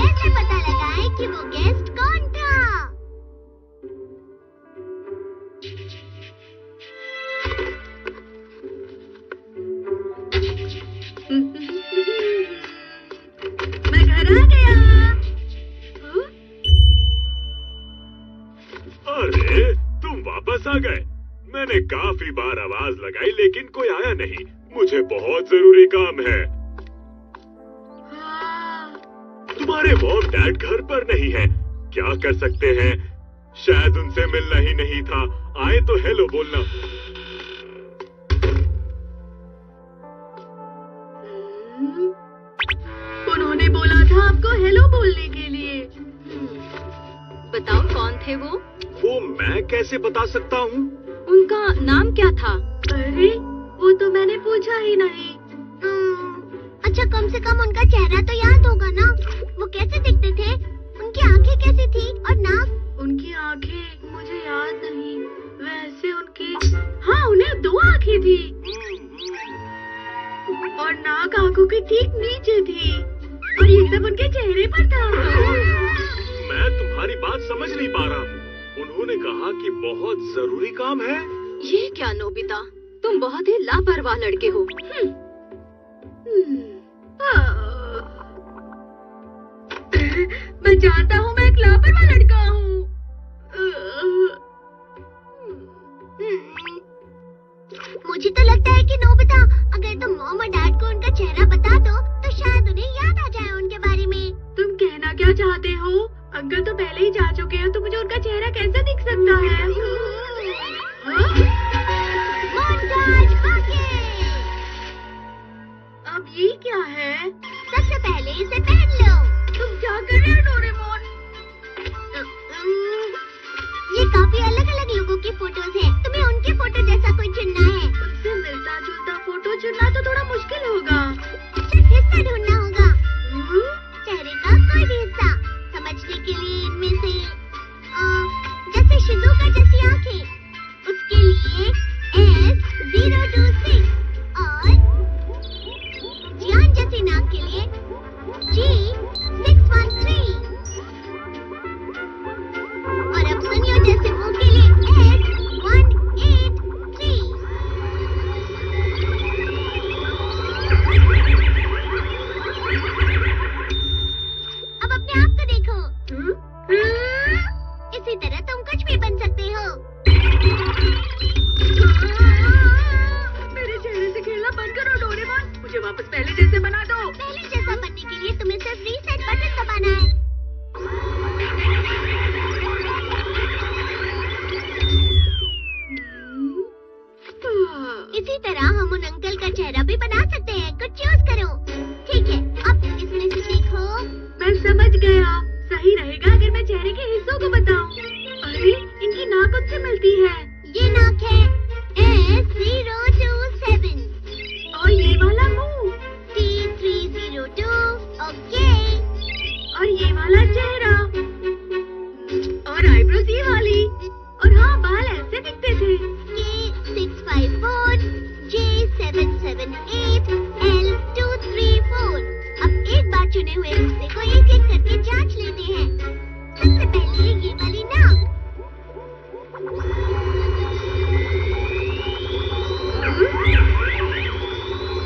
कैसे पता लगाएं कि वो गेस्ट कौन था? मैं घर आ गया। अरे तुम वापस आ गए। मैंने काफी बार आवाज लगाई लेकिन कोई आया नहीं। मुझे बहुत जरूरी काम है। तुम्हारे मॉम डैड घर पर नहीं है। क्या कर सकते हैं? शायद उनसे मिलना ही नहीं था। आए तो हेलो बोलना। उन्होंने बोला था आपको हेलो बोलने के लिए। बताओ कौन थे वो? वो मैं कैसे बता सकता हूँ? उनका नाम क्या था? अरे वो तो मैंने पूछा ही नहीं। अच्छा कम से कम उनका चेहरा तो याद होगा ना। वो कैसे दिखते थे? उनकी आंखें कैसी थी और नाक? उनकी आंखें मुझे याद नहीं। वैसे उनकी हाँ उन्हें 2 आंखें थी और नाक आंखों के ठीक नीचे थी और ये सब उनके चेहरे पर था। मैं तुम्हारी बात समझ नहीं पा रहा हूँ। उन्होंने कहा कि बहुत जरूरी काम है। ये क्या नोबिता, तुम बहुत ही लापरवाह लड़के हो। मैं जानता हूँ मैं एक लापरवाह लड़का हूँ। मुझे तो लगता है कि नोबिता, अगर तुम मॉम और डैड को उनका चेहरा बता दो तो शायद उन्हें याद आ जाए उनके बारे में। तुम कहना क्या चाहते हो? अंकल तो पहले ही जा चुके हैं तो मुझे उनका चेहरा कैसे दिख सकता है? Montage okay. अब ये क्या है? सबसे पहले इसे पहन लो। तुम क्या कर रहे हो डोरेमोन? ये काफी अलग अलग लोगों की फोटोज हैं। तुम्हें उनके फोटो जैसा कोई चुनना है। उनसे मिलता जुलता फोटो चुनना तो थोड़ा मुश्किल होगा। सिर्फ हिस्सा ढूंढना होगा। चेहरे का कोई भी हिस्सा। समझने के लिए इनमें से जैसे शिजुका जैसी आंखें, उसके लिए S026 और जियान जैसी नाक के लिए G613 और अब सुनियो जैसे मुंह के लिए S183। अब अपने आप को देखो। इसी तरह तुम कुछ भी बन सकते हो। मेरे चेहरे से खेलना बंद करो डोरेमोन। मुझे वापस पहले जैसे बना दो। पहले जैसा बनने के लिए तुम्हें सिर्फ रीसेट बटन दबाना है। इसी तरह हम उन अंकल का चेहरा भी बना सकते हैं। कुछ चूज करो। ठीक है, अब इसमें से देखो। मैं समझ गया। सही रहेगा अगर मैं चेहरे के हिस्सों को बताऊं। अरे इनकी नाक उनसे मिलती है। ये नाक है S027 और ये वाला मुंह T302। ओके। और ये वाला चेहरा और आईब्रोज ये वाली। और हाँ बाल ऐसे दिखते थे। K654 J778 L234। अब एक बार चुने हुए हिस्से को एक एक करके जांच लेते हैं। सबसे पहले ये वाली नाक।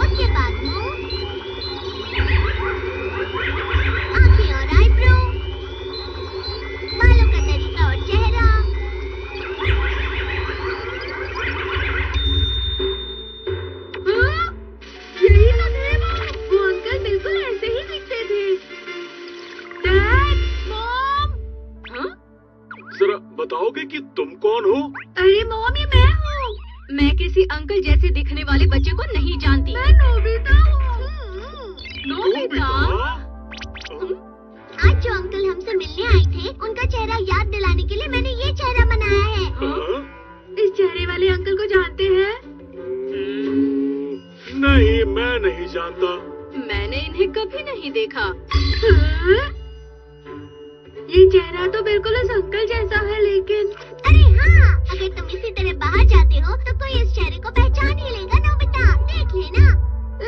उसके बाद मुंह, आंखें और आईब्रो, बालों का तरीका और चेहरा। यही तो थे वो अंकल बिल्कुल ऐसे ही दिखते थे। Dad, mom. हाँ? जरा बताओगे कि तुम कौन हो? अरे मॉम ये मैं हूँ। मैं किसी अंकल जैसे दिखने वाले बच्चे को नहीं जानती। मैं नोबिता हूँ। नोबिता? आज जो अंकल हमसे मिलने आए थे, उनका चेहरा याद दिलाने के लिए मैंने ये चेहरा बनाया है। हाँ? इस चेहरे वाले अंकल को जानते हैं? नहीं, मैं नहीं जानता। मैंने इन्हें कभी नहीं देखा। हाँ? ये चेहरा तो बिल्कुल उस अंकल जैसा है लेकिन। अरे हाँ, अगर तुम इसी तरह बाहर जाते हो तो कोई इस चेहरे को पहचान ही लेगा। नोबिता देख लेना।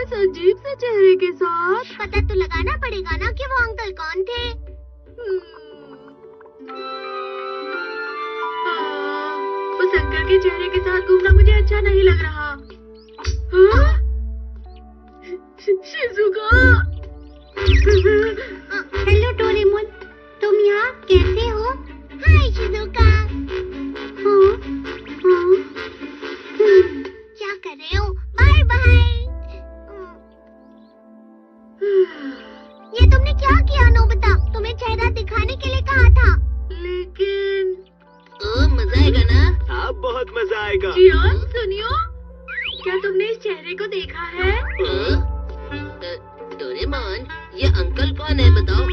इस अजीब से चेहरे के साथ पता तो लगाना पड़ेगा ना कि वो अंकल कौन थे। नोबिता, तुम्हें चेहरा दिखाने के लिए कहा था। लेकिन मजा आएगा ना? हाँ, बहुत मजा आएगा। जियान सुनियो, क्या तुमने इस चेहरे को देखा है? डोरेमोन, ये अंकल कौन है बताओ?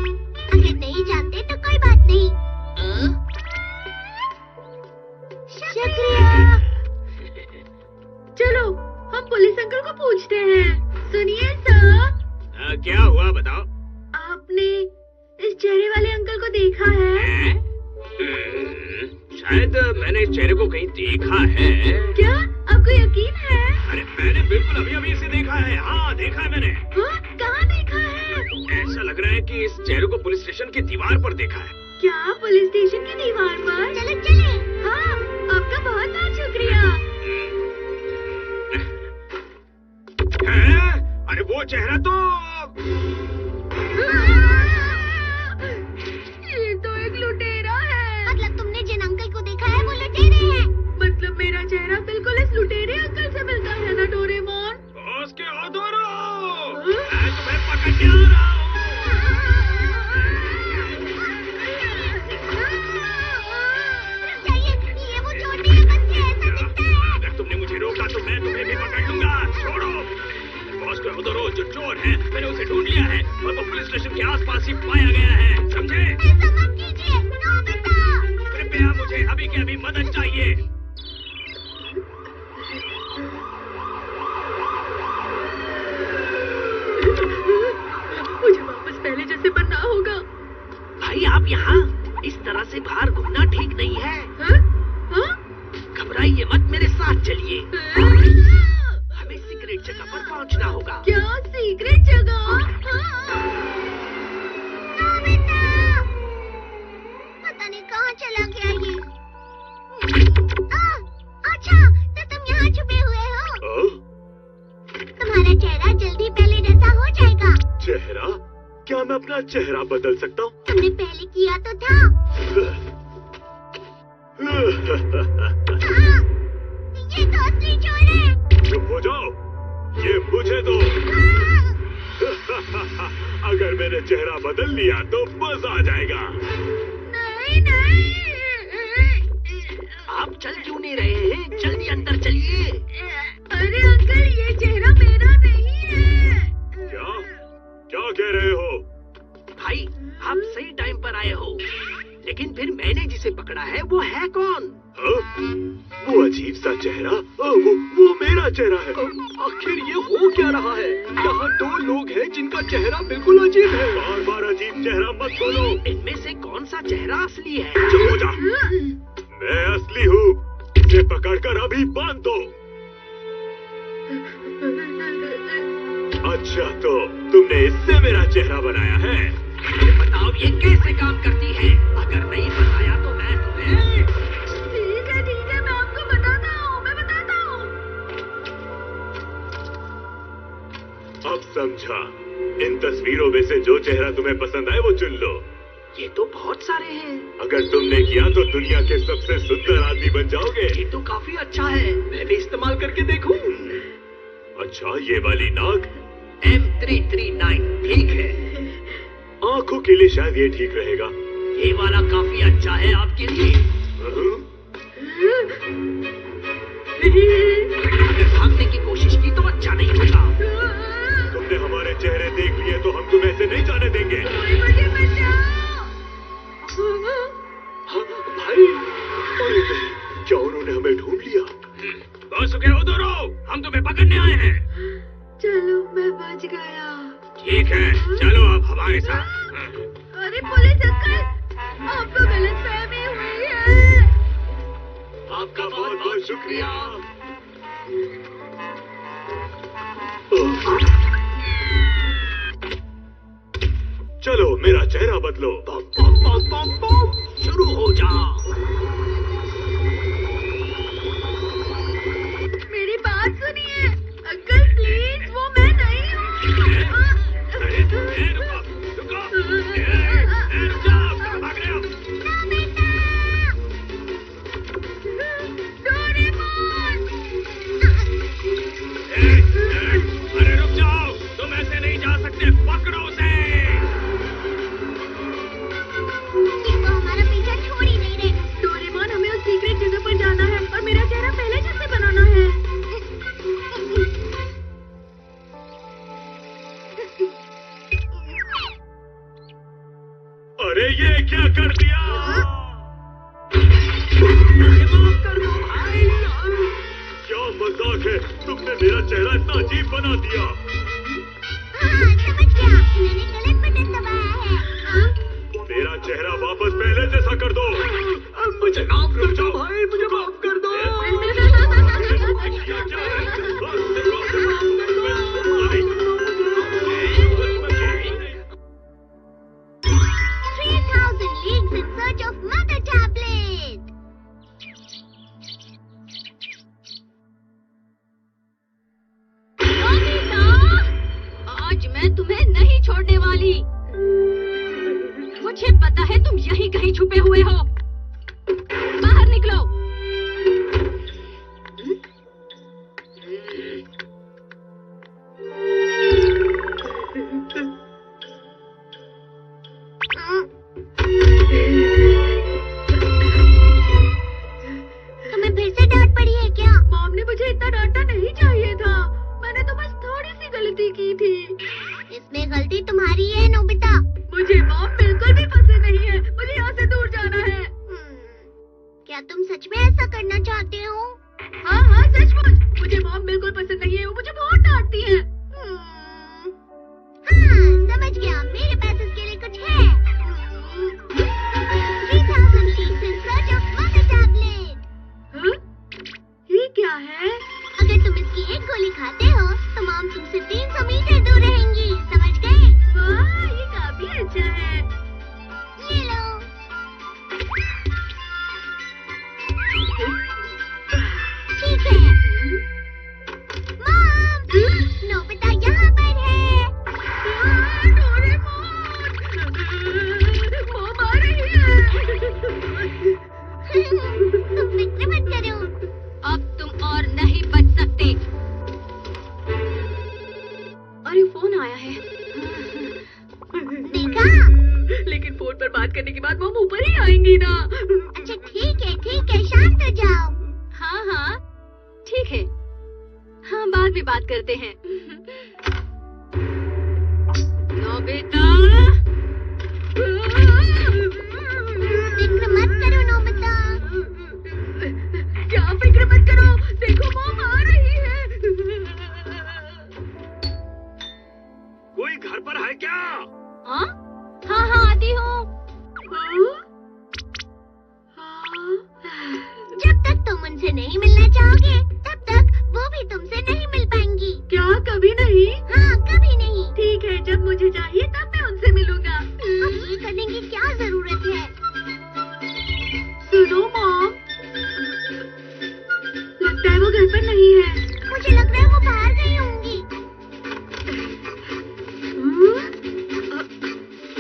अगर नहीं जानते तो कोई बात नहीं। शुक्रिया। चलो हम पुलिस अंकल को पूछते हैं। सुनिए सर। क्या हुआ बताओ? आपने इस चेहरे वाले अंकल को देखा है? शायद मैंने इस चेहरे को कहीं देखा है। क्या आपको यकीन है? अरे मैंने बिल्कुल अभी इसे देखा है। हाँ, देखा है मैंने। हाँ, कहाँ देखा है? ऐसा लग रहा है कि इस चेहरे को पुलिस स्टेशन की दीवार पर देखा है। क्या पुलिस स्टेशन की दीवार पर? चलो चले। हाँ, आपका बहुत बहुत शुक्रिया। है? अरे वो चेहरा तो ये तो एक लुटेरा है। मतलब तुमने जिन अंकल को देखा है वो लुटेरे हैं। मतलब मेरा चेहरा बिल्कुल इस लुटेरे अंकल से मिलता है ना डोरेमोन? उसके अधूरो, मैं तुम्हें पकड़ने आ रहा हूँ। ये वो छोटे अंकल से ऐसा दिखता है। अगर तुमने मुझे रोका तो मैं तुम्हें भी पकड़ लूंगा। छोड़ो। बॉस को अधूरो जो चोर है, मैंने उसे ढूंढ लिया है और वो पुलिस स्टेशन के आसपास ही पाया गया है, समझे? ऐसा मत कीजिए नोबिता। कृपया मुझे अभी के अभी मदद चाहिए। मुझे वापस पहले जैसे बनना होगा। भाई आप यहाँ इस तरह से बाहर घूमना ठीक नहीं है। हाँ? हाँ? घबराइए मत, मेरे साथ चलिए। हमें सीक्रेट जगह पर पहुँचना होगा। क्या सीक्रेट जगह? नोबिता, पता नहीं कहाँ चला गया ये। अच्छा, तो तुम यहाँ छुपे हुए हो। तुम्हारा चेहरा जल्दी पहले जैसा हो जाएगा। चेहरा? क्या मैं अपना चेहरा बदल सकता हूँ? तुमने पहले किया तो था। ये तो असली चोर है। चुप हो जाओ, ये मुझे दो। अगर मैंने चेहरा बदल लिया तो मजा आ जाएगा। नहीं नहीं। आप चल क्यों नहीं रहे हैं? जल्दी अंदर चलिए। अरे अंकल, ये चेहरा मेरा नहीं है। क्या? क्या कह रहे हो? भाई आप सही टाइम पर आए हो, लेकिन फिर मैंने जिसे पकड़ा है वो है कौन? वो अजीब सा चेहरा, वो मेरा चेहरा है। आखिर ये हो क्या रहा है? यहाँ दो लोग हैं जिनका चेहरा बिल्कुल अजीब है। बार बार अजीब चेहरा मत बोलो। इनमें से कौन सा चेहरा असली है? चुप हो जा। मैं असली हूँ। इसे पकड़कर अभी बांध दो। अच्छा, तो तुमने इससे मेरा चेहरा बनाया है? बताओ ये कैसे काम करती है? अगर नहीं बताया तो मैं तुम्हें... ठीक है, मैं आपको बताता हूँ, मैं बताता हूँ। अब समझा। इन तस्वीरों में से जो चेहरा तुम्हें पसंद आए वो चुन लो। ये तो बहुत सारे हैं। अगर तुमने किया तो दुनिया के सबसे सुंदर आदमी बन जाओगे। ये तो काफी अच्छा है, मैं भी इस्तेमाल करके देखूं। अच्छा, ये वाली नाक? M339 ठीक है। आंखों के लिए शायद ये ठीक रहेगा। ये वाला काफी अच्छा है आपके लिए। अगर भागने की कोशिश की तो अच्छा नहीं होगा। तुमने हमारे चेहरे देख लिए तो हम तुम्हें ऐसे नहीं जाने देंगे। मुझे बचाओ। हाँ, भाई, अरे नहीं, क्या उन्होंने हमें ढूंढ लिया? बस के उधर आओ, हम तुम्हें पकड़ने आए हैं। चलो, मैं बच गया। ठीक है, चलो आप हमारे साथ। अरे पुलिस अंकल, आपको गलतफहमी हुई है। आपका बहुत बहुत शुक्रिया। चलो मेरा चेहरा बदलो। बम बम बम बम बम, शुरू हो जाओ। मेरी बात सुनिए अंकल, प्लीज, वो मैं नहीं हूँ। अरे रुक जाओ, तुम ऐसे नहीं जा सकते, पकड़ो उसे। अरे ये क्या कर दिया? माफ कर दो भाई। क्या मजाक है? तुमने मेरा चेहरा इतना अजीब बना दिया। हाँ, समझ गया। मैंने गलत बटन दबाया है। हाँ? मेरा चेहरा वापस पहले जैसा कर दो। मुझे माफ कर दो भाई, मुझे माफ कर दो। क्या है? 3000 leagues in search of mother tablet. Nobita, आज मैं तुम्हें नहीं छोड़ने वाली। मुझे पता है तुम यहीं कहीं छुपे हुए हो। बाहर निकलो। तुम्हें फिर से डांट पड़ी है क्या? मॉम ने मुझे इतना डांटना नहीं चाहिए था। मैंने तो बस थोड़ी सी गलती की थी। इसमें गलती तुम्हारी है नोबिता। मुझे मॉम बिल्कुल भी पसंद नहीं है। मुझे यहाँ से दूर जाना है। क्या तुम सच में ऐसा करना चाहते हो? हाँ हाँ, सचमुच मुझे मॉम बिल्कुल पसंद नहीं है। वो मुझे बहुत डांटती है। हाँ, समझ गया। मेरे पास इसके लिए कुछ है। 3000 leagues in search of mother tablet. हाँ? ये क्या है? अगर तुम इसकी एक गोली खाते हो तो मॉम तुमसे 300 मीटर दूर रहेंगी। समझ गए? वाह, ये काफी अच्छा है। ले लो। ठीक है। मॉम, नोबिता यहाँ पर है। डोरेमोन, मॉम आ रही है। तुम फिक्र मत करो। अब तुम और नहीं बच सकते। अरे फोन आया है। देखा? लेकिन फोन पर बात करने के बाद मॉम ऊपर ही आएंगी ना। अच्छा ठीक है, शांत हो जाओ। हाँ हाँ, ठीक है। हाँ, बाद में बात करते हैं। नोबिता, फिक्र मत करो नोबिता। क्या फिक्र मत करो, देखो मॉम आ रही है। कोई घर पर है क्या? हाँ हाँ हाँ, आती हूँ। जब तक तुम उनसे नहीं मिलना चाहोगे तब तक वो भी तुमसे नहीं मिल पाएंगी। क्या कभी नहीं? हाँ, कभी नहीं। ठीक है, जब मुझे चाहिए तब मैं उनसे मिलूंगा। अब ये करने की क्या जरूरत है? सुनो मॉम, लगता है वो घर पर नहीं है। मुझे लग रहा है वो बाहर गई होंगी।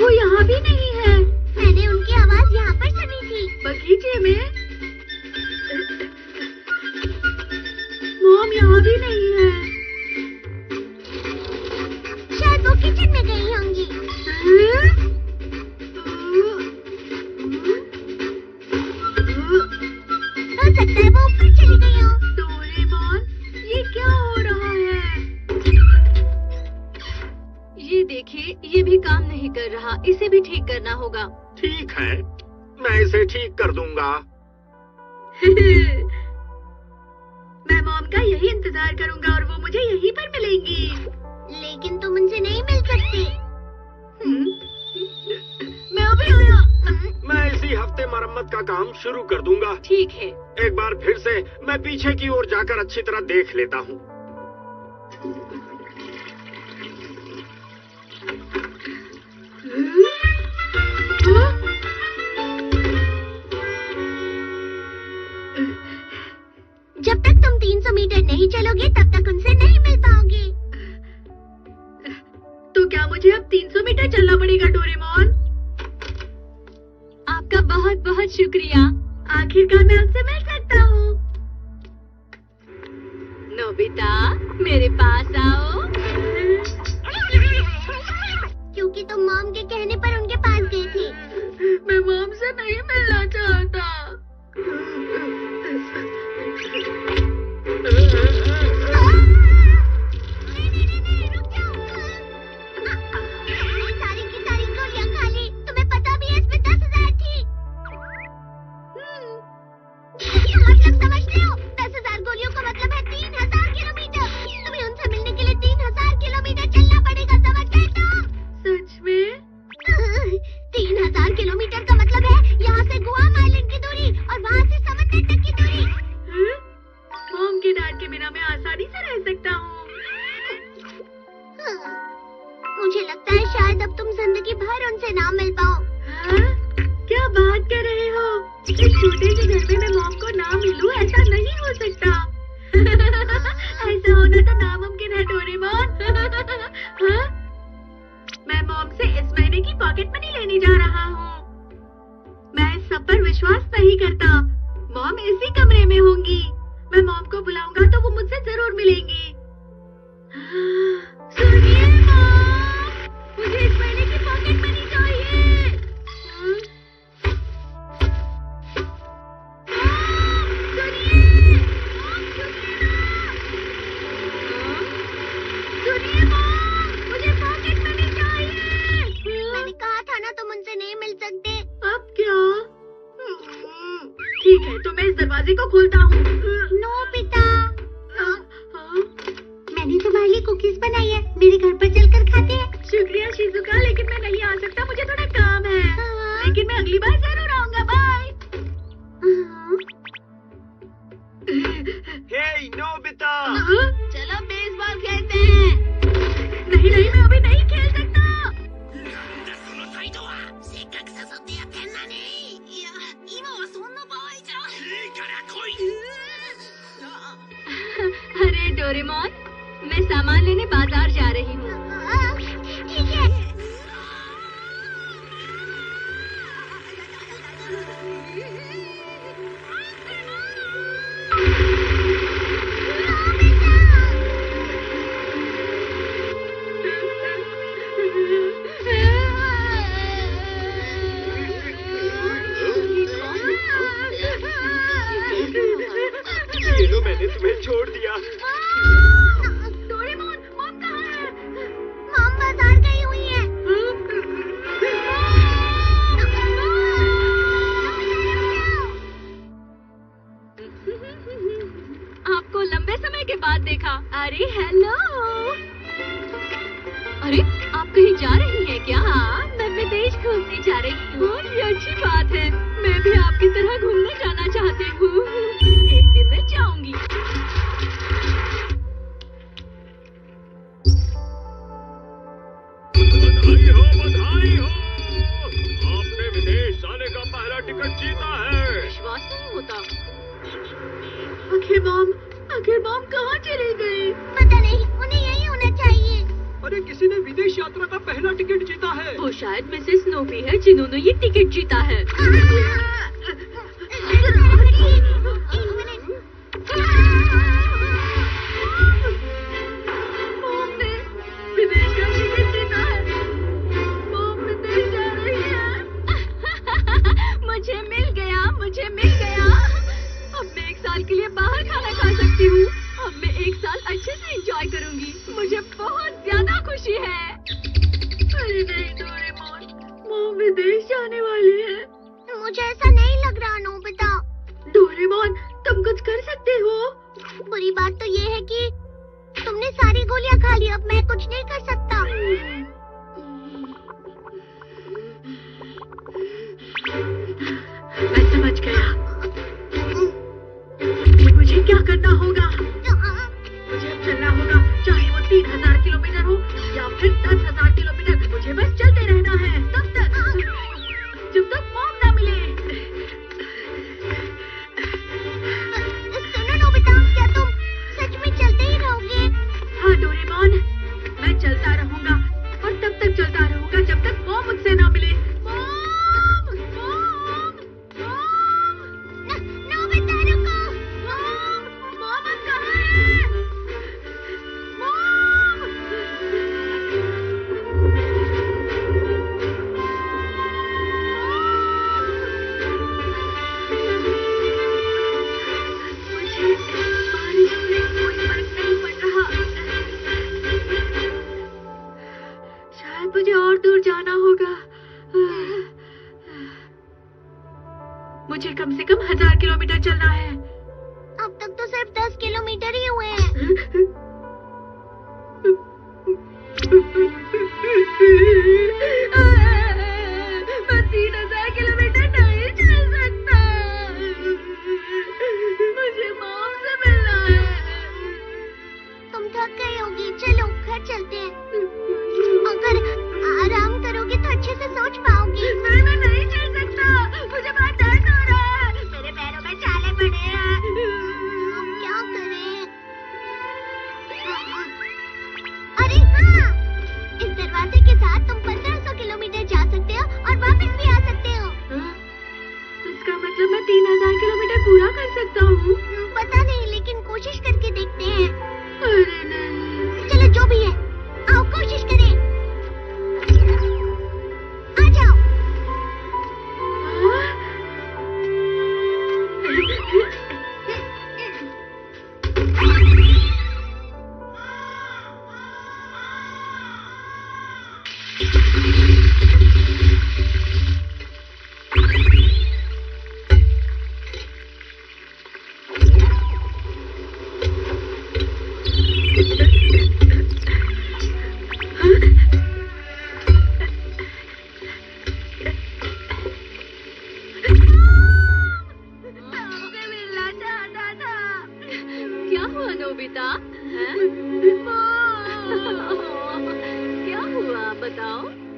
वो यहाँ भी नहीं है। मैंने उनकी आवाज यहाँ पर सुनी थी। बगीचे में? मॉम यहाँ भी नहीं है। शायद वो किचन में गई होंगी। हो सकता है वो ऊपर चली गई हो। डोरेमोन, ये क्या हो रहा है? ये देखिए, ये भी काम नहीं कर रहा। इसे भी ठीक करना होगा। ठीक है, मैं इसे ठीक कर दूंगा। मैं मॉम का यही इंतजार करूंगा और वो मुझे यहीं पर मिलेंगी। लेकिन तुम उनसे नहीं मिल सकते। मैं अभी आया। मैं इसी हफ्ते मरम्मत का काम शुरू कर दूंगा। ठीक है। एक बार फिर से मैं पीछे की ओर जाकर अच्छी तरह देख लेता हूँ। जब तक तुम 300 मीटर नहीं चलोगे तब तक उनसे नहीं मिल पाओगे। तो क्या मुझे अब 300 मीटर चलना पड़ेगा डोरेमोन? आपका बहुत बहुत शुक्रिया। आखिरकार मैं उनसे मिल सकता हूँ। नोबिता, मेरे पास आओ। क्योंकि तुम मॉम के कहने पर उनके पास गई थी। मैं मॉम से नहीं मिलना चाहता। नहीं, रुक जाओ। सारी की सारी गोलियां खा ली। तुम्हें पता भी है करने जा रहा हूँ। मैं इस सब पर विश्वास नहीं करता। मॉम इसी कमरे में होंगी। मैं मॉम को बुलाऊंगा तो वो मुझसे जरूर मिलेंगी। सुनिए मॉम, मुझे इस महीने की पॉकेट मनी चाहिए। सुनिए मॉम, मुझे पॉकेट मनी चाहिए। मैंने कहा था ना तुम उनसे नहीं मिल सकते। अब क्या? ठीक है, तो मैं इस दरवाजे को खोलता हूँ। नोबिता, मैंने तुम्हारे लिए कुकीज बनाई है, मेरे घर पर चलकर खाते हैं। शुक्रिया शिजुका, लेकिन मैं नहीं आ सकता, मुझे थोड़ा काम है। लेकिन मैं अगली बार जरूर आऊंगा। बाय। हे नोबिता, चलो बेसबॉल खेलते हैं। नहीं नहीं, मैं अभी नहीं खेल सकता। अरे डोरेमोन, मैं सामान लेने बाजार जा रही हूँ। ठीक है। ये लो, मैंने तुम्हें छोड़ दिया। डोरेमोन, मॉम कहाँ है? मॉम बाजार गई हुई है। आपको लंबे समय के बाद देखा। अरे हेलो। अरे आप कहीं जा रही हैं क्या? मैं विदेश घूमने जा रही हूँ। ये अच्छी बात है। मैं भी आपकी तरह घूमने जाना चाहती हूँ। एक दिन मैं जाऊंगी। बधाई हो, बधाई हो। आपने विदेश जाने का पहला टिकट जीता है। विश्वास नहीं होता। आखिर मॉम कहाँ चली गई? पता नहीं, उन्हें यही होना चाहिए। अरे किसी ने विदेश यात्रा का पहला टिकट जीता है। वो शायद मिसेस स्नोपी है जिन्होंने ये टिकट जीता है। मॉम ने विदेश का टिकट जीता है। मॉम विदेश जा रही है। मुझे मिल गया, मुझे मिल गया। अब मैं 1 साल के लिए बाहर खाना खा सकती हूँ। अब मैं 1 साल अच्छे से एंजॉय करूँगी। मुझे बहुत ज्यादा खुशी है। अरे नहीं डोरेमोन, मॉम विदेश जाने वाली है। मुझे ऐसा नहीं लग रहा नोबिता। डोरेमोन, तुम कुछ कर सकते हो? बुरी बात तो ये है कि तुमने सारी गोलियां खा ली। अब मैं कुछ नहीं कर सकता। मैं समझ गया। मुझे क्या करना होगा? मुझे अब चलना होगा, चाहे वो 3000 किलोमीटर हो या फिर 10,000 किलोमीटर। मुझे बस चलते रहना है तब तक जब तक मॉम ना मिले। सुनो नोबिता, क्या तुम सच में चलते ही रहोगे? हाँ डोरेमोन, मैं चलता रहूंगा और तब तक चलता रहूंगा जब तक मॉम मुझसे ना मिले। मॉम, मॉम, मॉम, नोबिता रुको। मॉम, मॉम अब कहाँ है? मॉम! मुझे बारिश से कोई फर्क नहीं पड़ रहा। शायद मुझे और दूर जाना होगा। मुझे कम से कम 1000 किलोमीटर चलना है। अब तक तो सिर्फ 10 किलोमीटर ही हुए हैं। मैं 3000 किलोमीटर नहीं चल सकता। मुझे मॉम से मिलना है। तुम थक गई होगी, चलो घर चलते हैं। अगर आराम करोगे तो अच्छे से सोच पाओगी। मैं नहीं चल सकता, मुझे बहुत दर्द हो रहा है। मेरे पैरों में छाले पड़े हैं। क्या हुआ नोबिता? हैं? क्या हुआ बताओ?